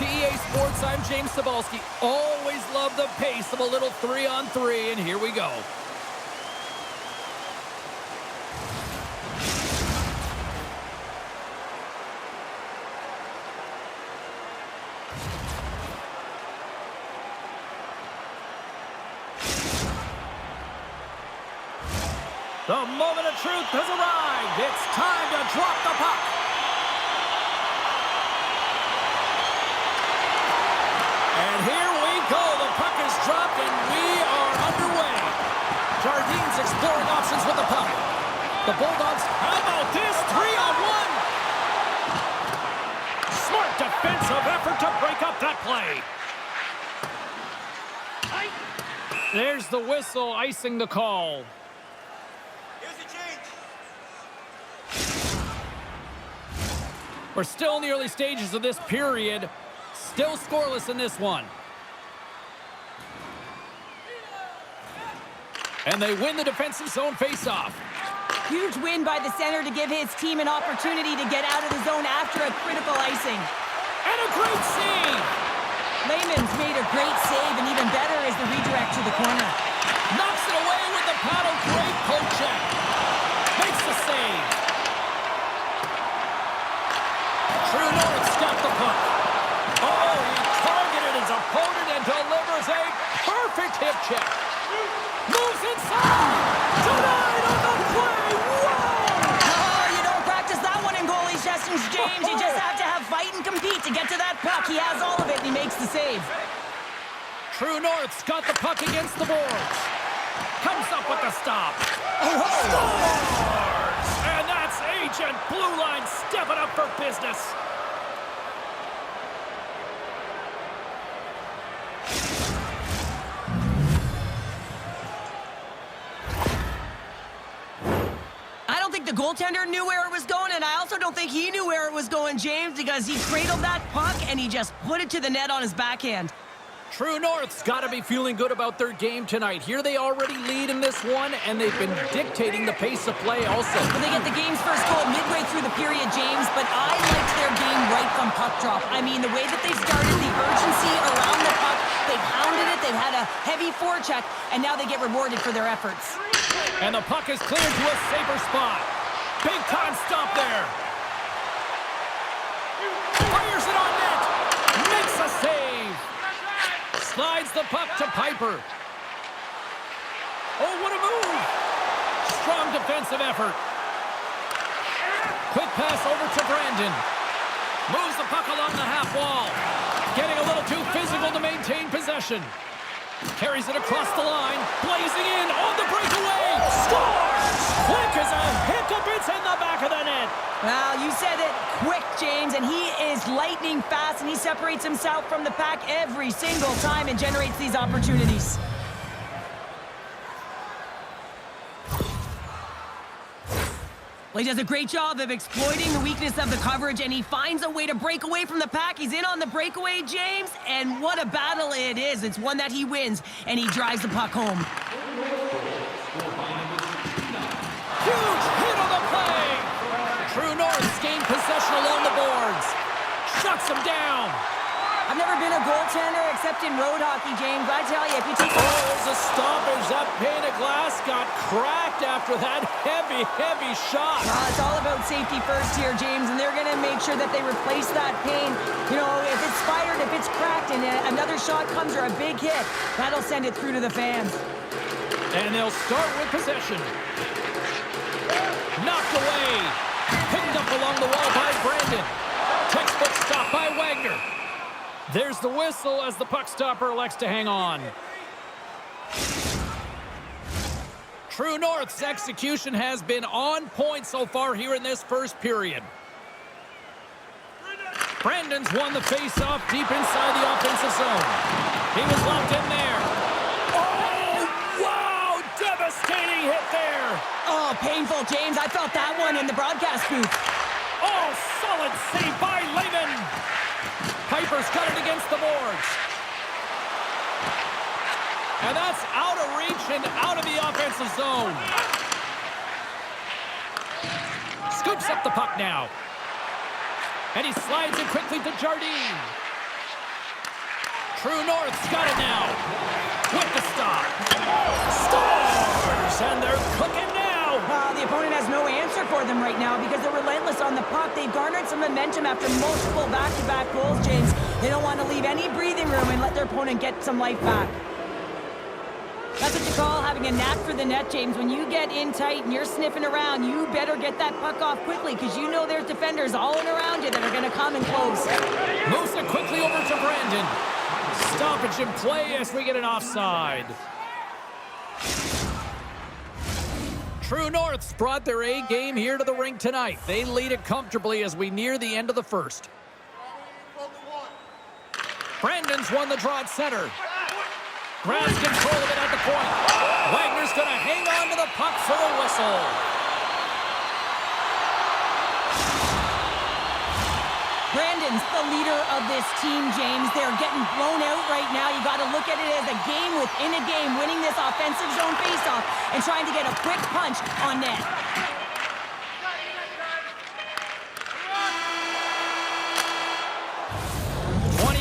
to EA Sports. I'm James Cebulski. Always love the pace of a little 3-on-3, and here we go. The moment of truth has arrived. It's time to drop the puck. And here we go. The puck is dropped, and we are underway. Jardines exploring options with the puck. The Bulldogs, how about this? 3-on-1. Smart defensive effort to break up that play. There's the whistle, icing the call. We're still in the early stages of this period. Still scoreless in this one. And they win the defensive zone faceoff. Huge win by the center to give his team an opportunity to get out of the zone after a critical icing. And a great save! Lehman's made a great save, and even better is the redirect to the corner. Knocks it away with the paddle. Great poke check. Makes the save. True North's got the puck. Oh, he targeted his opponent and delivers a perfect hip check. Moves inside. Denied on the play. Whoa! Oh, you don't practice that one in goalie sessions, James. You just have to have fight and compete to get to that puck. He has all of it, and he makes the save. True North's got the puck against the boards. Comes up with the stop. Scores! And that's Agent Blue Line stepping up for business. The goaltender knew where it was going, and I also don't think he knew where it was going, James, because he cradled that puck and he just put it to the net on his backhand. True North's got to be feeling good about their game tonight. Here they already lead in this one, and they've been dictating the pace of play also. Well, they get the game's first goal midway through the period, James, but I liked their game right from puck drop. I mean, the way that they started, the urgency around the puck, they pounded it, they've had a heavy forecheck, and now they get rewarded for their efforts. And the puck is cleared to a safer spot. Big time stop there. Fires it on net. Makes a save. Slides the puck to Piper. Oh, what a move. Strong defensive effort. Quick pass over to Brandon. Moves the puck along the half wall. Getting a little too physical to maintain possession. Carries it across the line. Blazing in on the breakaway. Scores! Quick as a hiccup. It's in the back of the net. Well, you said it quick, James, and he is lightning fast, and he separates himself from the pack every single time and generates these opportunities. Well, he does a great job of exploiting the weakness of the coverage, and he finds a way to break away from the pack. He's in on the breakaway, James, and what a battle it is. It's one that he wins, and he drives the puck home. Huge hit on the play. True North's gained possession along the boards. Shuts him down. I've never been a goaltender except in road hockey, James. I tell you, if you take... Oh, there's a stoppage. That pane of glass got cracked after that heavy, heavy shot. It's all about safety first here, James, and they're going to make sure that they replace that pane. You know, if it's fired, if it's cracked, and another shot comes or a big hit, that'll send it through to the fans. And they'll start with possession. Knocked away. Picked up along the wall by Brandon. Textbook stop by Wagner. There's the whistle as the puck stopper elects to hang on. True North's execution has been on point so far here in this first period. Brandon's won the face-off deep inside the offensive zone. He was locked in there. Oh, wow! Devastating hit there. Oh, painful, James. I felt that one in the broadcast booth. Oh, solid save by Lehman. Piper's got it against the boards. And that's out of reach and out of the offensive zone. Scoops up the puck now. And he slides it quickly to Jardine. True North's got it now. With the stop. Scores! And they're cooking now. The opponent has no answer for them right now because they're relentless on the puck. They've garnered some momentum after multiple back-to-back goals, James. They don't want to leave any breathing room and let their opponent get some life back. That's what you call having a knack for the net, James. When you get in tight and you're sniffing around, you better get that puck off quickly because you know there's defenders all in around you that are going to come and close. Moves it quickly over to Brandon. Stoppage in play as we get an offside. True North's brought their A game here to the rink tonight. They lead it comfortably as we near the end of the first. Brandon's won the draw at center. Grabs control of it at the point. Wagner's going to hang on to the puck for the whistle. Brandon's the leader of this team, James. They're getting blown out right now. You got to look at it as a game within a game, winning this offensive zone faceoff and trying to get a quick punch on net.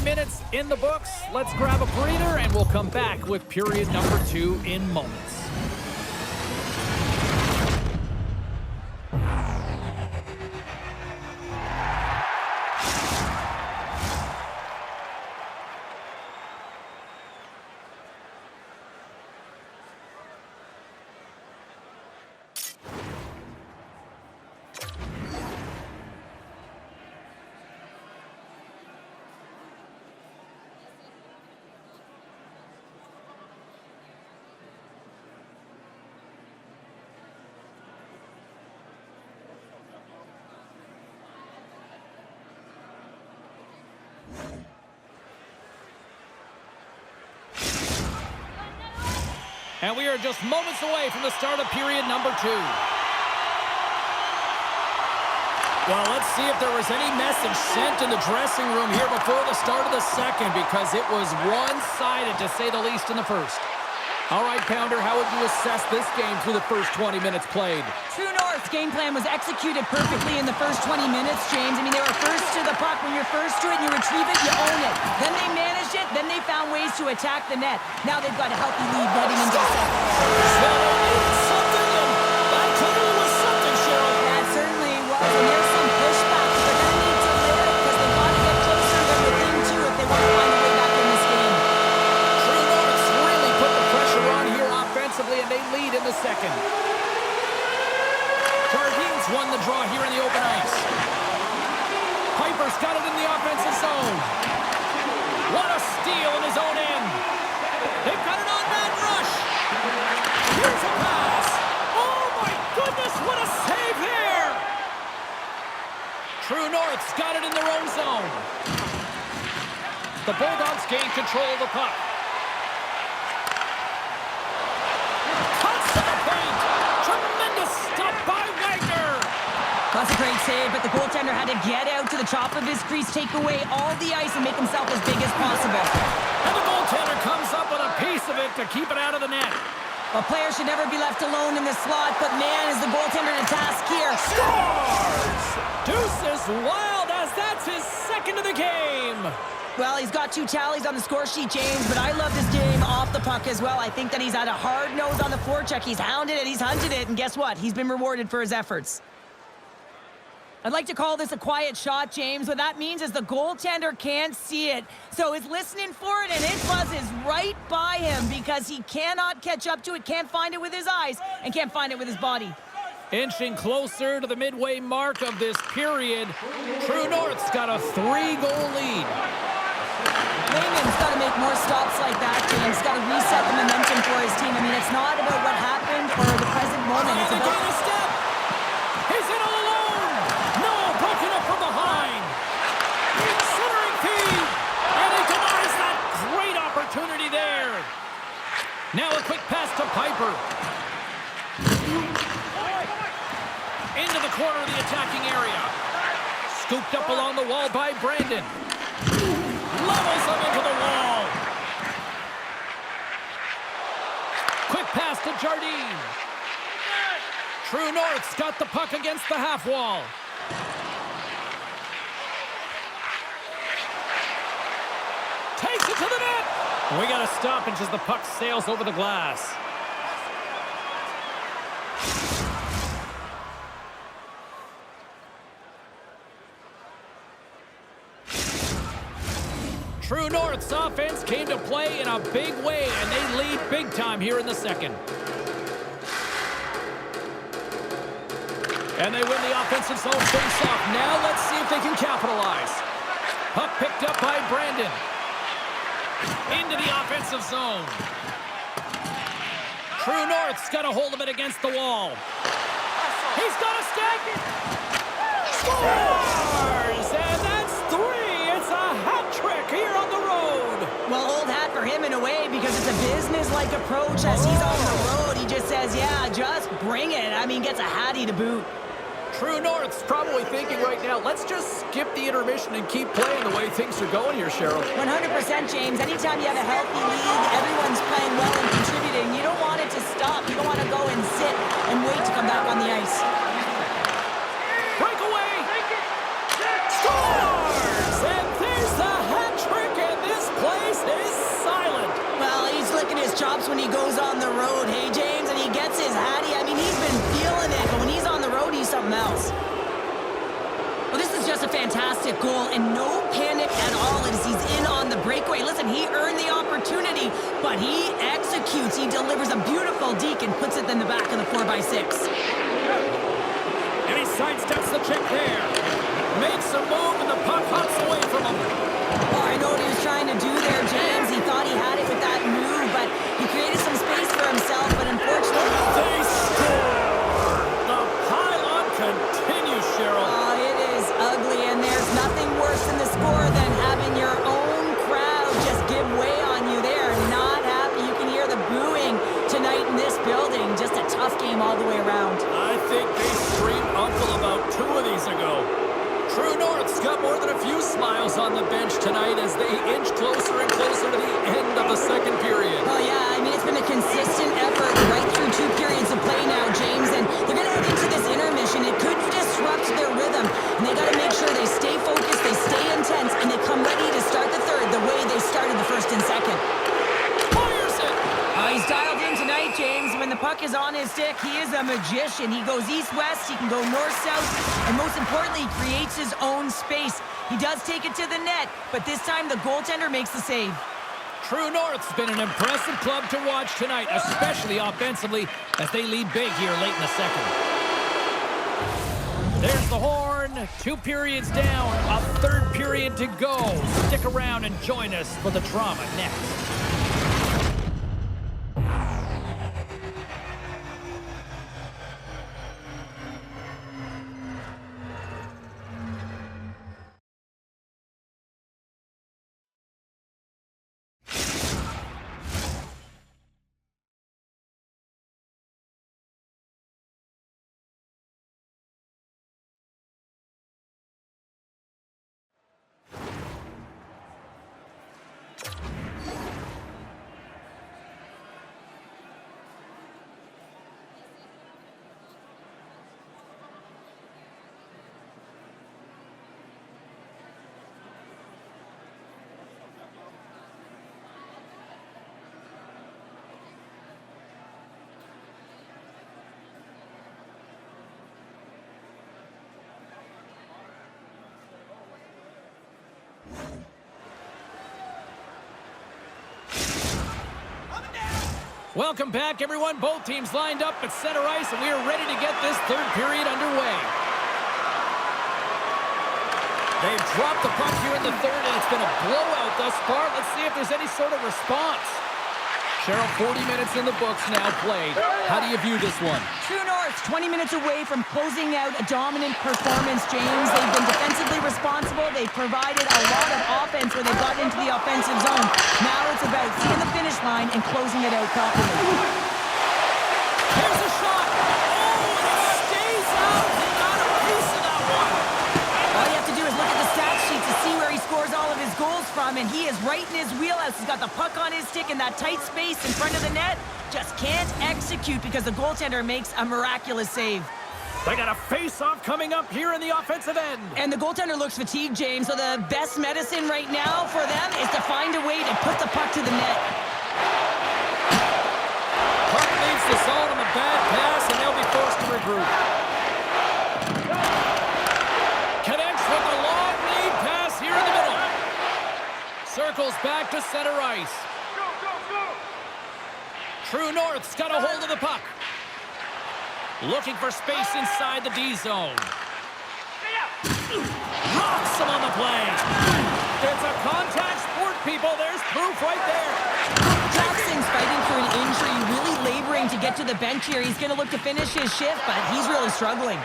Minutes in the books. Let's grab a breather and we'll come back with period number 2 in moments. And we are just moments away from the start of period number 2. Well, let's see if there was any message sent in the dressing room here before the start of the second, because it was one-sided, to say the least, in the first. All right, Pounder, how would you assess this game through the first 20 minutes played? True North's game plan was executed perfectly in the first 20 minutes, James. I mean, they were first to the puck. When you're first to it and you retrieve it, you own it. Then they managed it. Then they found ways to attack the net. Now they've got a healthy lead heading into the second. Something, and that clearly was something, Cheryl. That certainly was. And there's some pushback. They're going to need to live because they've got to get closer than within 2 if they want to find a way back in this game. True North's really put the pressure on here offensively, and they lead in the second. Jardines won the draw here in the open ice. Piper's got it in the offensive zone. What a steal in his own end. They've got an on-man rush. Here's a pass. Oh, my goodness, what a save there. True North's got it in their own zone. The Bulldogs gain control of the puck. Cuts to the paint. Tremendous stop by Wagner. That's a great save, but the goaltender had to get out to the top of his crease, take away all the ice, and make himself as big as possible. And the goaltender comes up with a piece of it to keep it out of the net. A player should never be left alone in the slot, but man, is the goaltender to task here. Scores! Deuces Wild, as that's his second of the game. Well, he's got 2 tallies on the score sheet, James, but I love this game off the puck as well. I think that he's had a hard nose on the forecheck. He's hounded it, he's hunted it, and guess what? He's been rewarded for his efforts. I'd like to call this a quiet shot, James. What that means is the goaltender can't see it. So he's listening for it, and it buzzes right by him because he cannot catch up to it, can't find it with his eyes, and can't find it with his body. Inching closer to the midway mark of this period, True North's got a 3-goal lead. Lehman's got to make more stops like that, James. Got to reset the momentum for his team. I mean, it's not about what happened or the present moment. It's about... a step. He's in all alone. No, broken up from behind. Centering feed. And he denies that great opportunity there. Now a quick pass to Piper. Into the corner of the attacking area. Scooped up along the wall by Brandon. Levels him into the wall. Quick pass to Jardine. True North's got the puck against the half wall. Takes it to the net. We got a stoppage as the puck sails over the glass. True North's offense came to play in a big way, and they lead big time here in the second. And they win the offensive zone face-off. Now let's see if they can capitalize. Puck picked up by Brandon. Into the offensive zone. True North's got a hold of it against the wall. He's got a stick. Scores! And that's 3. It's a hat trick here on the road. Well, old hat for him in a way because it's a business-like approach as he's on the road. He just says, yeah, just bring it. I mean, gets a hattie to boot. True North's probably thinking right now, let's just skip the intermission and keep playing the way things are going here, Cheryl. 100%, James. Anytime you have a healthy league, everyone's playing well and contributing. You don't want it to stop. You don't want to go and sit and wait to come back on the ice. Breakaway! Scores! And there's the hat trick, and this place is silent. Well, he's licking his chops when he goes on the road, hey, James, and he gets his hattie. I mean, he's been feeling it, but when he's on the road, he's something else. Well, this is just a fantastic goal, and no panic at all as he's in on the breakaway. Listen, he earned the opportunity, but he executes. He delivers a beautiful deke and puts it in the back of the 4x6. And he sidesteps the check there. Makes a move, and the puck hops away from him. Oh, I know what he was trying to do there, James. He thought he had it with that move, but he created some space for himself, but unfortunately... They score! The pile-on continues, Cheryl. Oh, it is ugly, and there's nothing worse in the score than having your own crowd just give way on you. They are not happy. You can hear the booing tonight in this building. Just a tough game all the way around. I think they screamed uncle about 2 of these ago. True North's got more than a few smiles on the bench tonight as they inch closer and closer to the end of the second period. Oh, yeah, I mean, it's been a consistent effort right through 2 periods of play now, James, and they're going to head into this intermission. It could disrupt their rhythm, and they got to make sure they stay focused, they stay intense, and they come ready to start the third the way they started the first and second. Fires it! He's dialed in tonight, James. When the puck is on his stick, he is a magician. He goes east-west, he can go north-south, and most importantly, he creates his own space. He does take it to the net, but this time the goaltender makes the save. True North's been an impressive club to watch tonight, especially offensively, as they lead big here late in the second. There's the horn. 2 periods down, a third period to go. Stick around and join us for the drama next. Welcome back, everyone. Both teams lined up at center ice, and we are ready to get this third period underway. They've dropped the puck here in the third, and it's been a blowout thus far. Let's see if there's any sort of response. Cheryl, 40 minutes in the books now played. How do you view this one? True North, 20 minutes away from closing out a dominant performance, James. They've been defensively responsible. They've provided a lot of offense where they've gotten into the offensive zone. Now it's about seeing the finish line and closing it out properly. Here's a shot. Oh, it stays out. He got a piece of that one. All you have to do is look at the stat sheet to see where he scores all of his goals from, and he is right in his wheelhouse. He's got the puck on his stick in that tight space in front of the net. Just can't execute because the goaltender makes a miraculous save. They got a face-off coming up here in the offensive end. And the goaltender looks fatigued, James, so the best medicine right now for them is to find a way to put the puck to the net. Puck leaves the zone on a bad pass, and they'll be forced to regroup. Connects with a long lead pass here in the middle. Circles back to center ice. True North's got a hold of the puck. Looking for space inside the D zone. Rocks him on the play. It's a contact sport, people. There's proof right there. Jackson's fighting for an injury, really laboring to get to the bench here. He's going to look to finish his shift, but he's really struggling.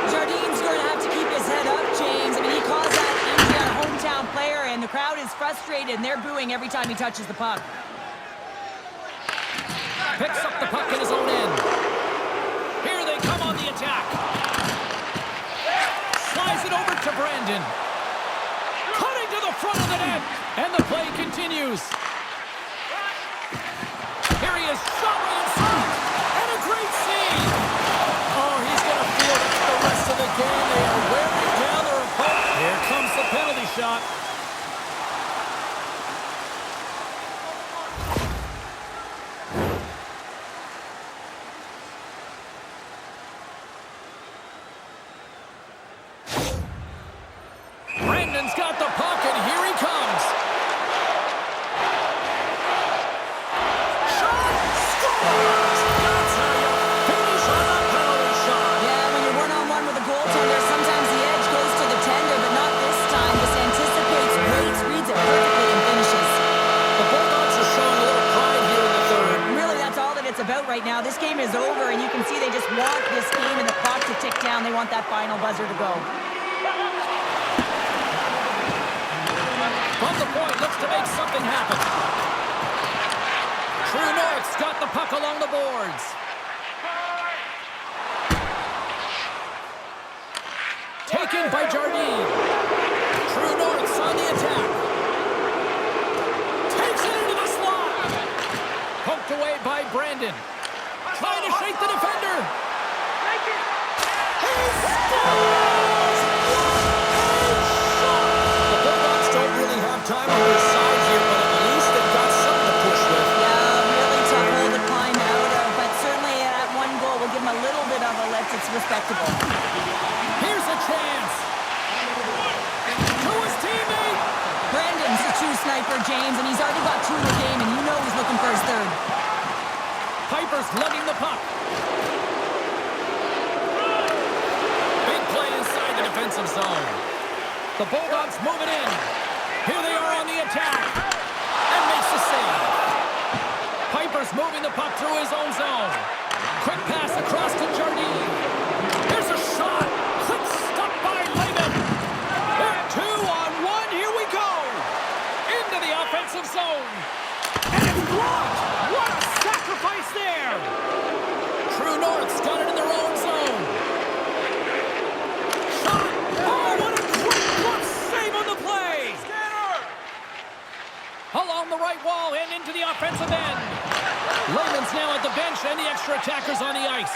Jardine's going to have to keep his head up, James. I mean, he caused that injury on a hometown player, and the crowd is frustrated, and they're booing every time he touches the puck. Picks up the puck in his own end. Here they come on the attack. Slides it over to Brandon. Cutting to the front of the net. And the play continues. Here he is, shoveling inside. And a great save. Oh, he's going to feel it for the rest of the game. They are wearing down their opponent. Here comes the penalty shot. Brandon's got the puck, and here he comes. Shot! Scores! That's how you finish on a penalty shot. Yeah, when you're one-on-one with a goaltender, sometimes the edge goes to the tender, but not this time. This anticipates, waits, reads it perfectly, and finishes. The Bulldogs are showing a little pride here in the third. Really, that's all that it's about right now. This game is over, and you can see they just want this game and the clock to tick down. They want that final buzzer to go. From the point, looks to make something happen. True North's got the puck along the boards. Taken by Jardine. True North's on the attack. Takes it into the slot. Poked away by Brandon. Trying to shake the defender. He scores! The Bulldogs don't really have time on their side here, but at least they've got something to push with. Yeah, really tough hole to climb out of, but certainly that one goal will give them a little bit of a lift. It's respectable. Here's a chance. To his teammate. Brandon's a true sniper, James, and he's already got 2 in the game, and you know he's looking for his third. Piper's lugging the puck. Big play inside the defensive zone. The Bulldogs move it in. Here they are on the attack. And makes the save. Piper's moving the puck through his own zone. Quick pass across to Jardine. Here's a shot. Quick stop by Lehman. They're 2-on-1. Here we go. Into the offensive zone. And it's blocked. What a sacrifice there. True North's got it in their own zone. Shot. Oh, what a quick glove save on the play. Along the right wall and into the offensive end. Lehman's now at the bench and the extra attackers on the ice.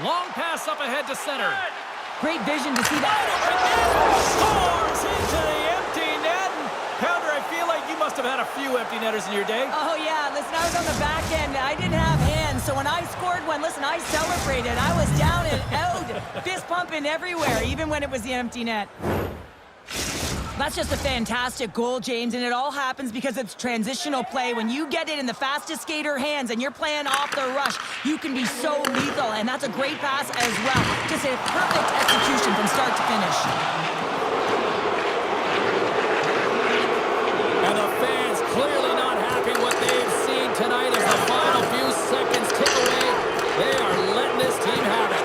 Long pass up ahead to center. Great vision to see that. Scores into the empty net. And Pounder, I feel like you must have had a few empty netters in your day. Oh, yeah. Listen, I was on the back end. I didn't have hands, so when I scored one, listen, I celebrated. I was down and out, fist pumping everywhere, even when it was the empty net. That's just a fantastic goal, James, and it all happens because it's transitional play. When you get it in the fastest skater hands and you're playing off the rush, you can be so lethal, and that's a great pass as well. Just a perfect execution from start to finish. And the fans clearly not happy what they've seen tonight as the final few seconds tick away. They are letting this team have it.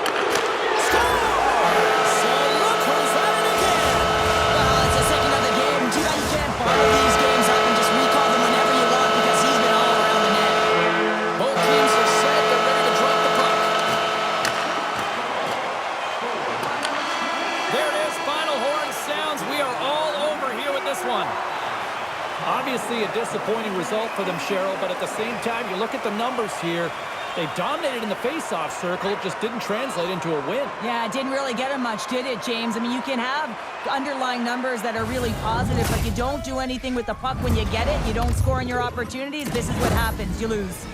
Scores! So look who's at it again. Well, it's the second of the game. Too bad you can't bottle these games up and just recall them whenever you want because he's been all around the net. Both teams are set. They're ready to drop the puck. There it is, final horn. Obviously a disappointing result for them, Cheryl, but at the same time, you look at the numbers here. They dominated in the face-off circle. It just didn't translate into a win. Yeah, it didn't really get him much, did it, James? I mean, you can have underlying numbers that are really positive, but you don't do anything with the puck when you get it. You don't score in your opportunities. This is what happens. You lose.